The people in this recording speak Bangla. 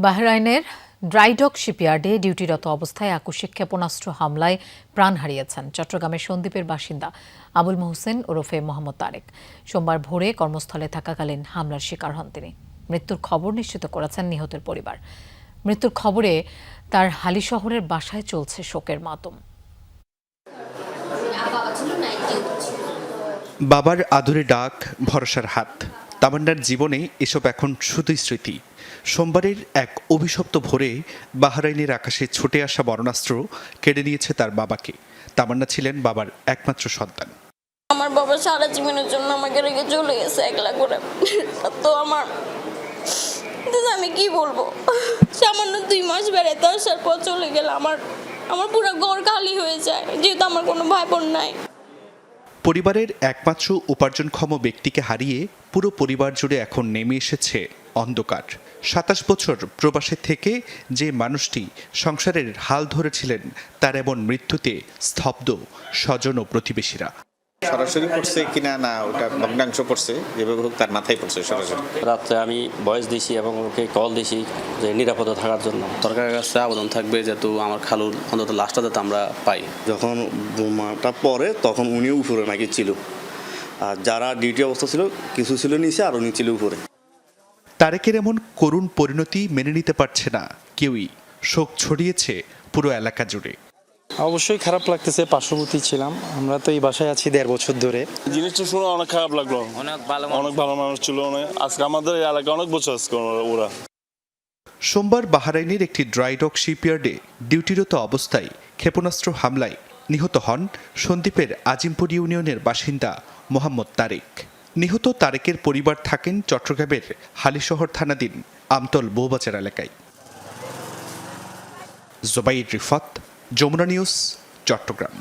বাহরাইনের ড্রাইডক শিপইয়ার্ডে ডিউটিরত অবস্থায় আকস্মিক ক্ষেপণাস্ত্র হামলায় প্রাণ হারিয়েছেন চট্টগ্রামের সন্দ্বীপের বাসিন্দা আবুল মোহসেন ওরফে মোহাম্মদ তারেক। সোমবার ভোরে কর্মস্থলে থাকাকালীন হামলার শিকার হন তিনি। মৃত্যুর খবর নিশ্চিত করেছেন নিহতের পরিবার। মৃত্যুর খবরে তার হালিশহরের বাসায় চলছে শোকের মাতম। বাবার আদুরে ডাক, ভরসার হাত, তামান্নার জীবনে এসব এখন শুধুই স্মৃতি। সোমবারের এক অভিশপ্ত ভোরে বাহরাইনের আকাশে ছুটে আসা বরণাস্ত্র কেড়ে নিয়েছে তার বাবাকে। তামান্না ছিলেন বাবার একমাত্র সন্তান। আমার বাবা সারা জীবনের জন্য আমাকে রেখে চলে গেছে একলা করে। তো আমি কি বলবো, সামান্য 2 মাস বেড়াতে আসার পর চলে গেলে আমার পুরো ঘর খালি হয়ে যায়, যেহেতু আমার কোনো ভাই বোন নাই। পরিবারের একমাত্র উপার্জনক্ষম ব্যক্তিকে হারিয়ে পুরো পরিবার জুড়ে এখন নেমে এসেছে অন্ধকার। 27 বছর প্রবাসে থেকে যে মানুষটি সংসারের হাল ধরেছিলেন, তার এমন মৃত্যুতে স্তব্ধ স্বজন ও প্রতিবেশীরা। সরাসরি পড়ছে কিনা না ওটা ভগ্নাংশ পড়ছে, যেভাবে হোক তার মাথায় পড়ছে সরাসরি। রাত্রে আমি ভয়েস দিছি এবং ওকে কল দিছি যে নিরাপদে থাকার জন্য। সরকারের কাছে আবেদন থাকবে যেহেতু আমার খালুর অন্তত লাশটা যাতে আমরা পাই। যখন বোমাটা পড়ে তখন উনিও উপরে নাকি ছিল, আর যারা ডিউটি অবস্থা ছিল কিছু ছিল নিচে আর উনি ছিল উপরে। তারেকের এমন করুণ পরিণতি মেনে নিতে পারছে না কেউই। শোক ছড়িয়েছে পুরো এলাকা জুড়ে। অবশ্যই খারাপ লাগতেছে, পার্শ্ববর্তী ছিলাম, আমরা তো এই বাসায় আছি 1.5 বছর ধরে। জিনিসটা শুনে অনেক খারাপ লাগলো। অনেক ভালো মানুষ ছিল। আজকে আমাদের এলাকায় অনেক বছর আজকে ওরা। সোমবার বাহরাইনের একটি ড্রাইডক শিপইয়ার্ডে ডিউটিরত অবস্থায় ক্ষেপণাস্ত্র হামলায় নিহত হন সন্দ্বীপের আজিমপুর ইউনিয়নের বাসিন্দা মোহাম্মদ তারেক। নিহত তারেকের পরিবার থাকেন চট্টগ্রামের হালিশহর থানাধীন আমতল বউবাজার এলাকায়। জুবাইর রিফাত, যমুনা নিউজ, চট্টগ্রাম।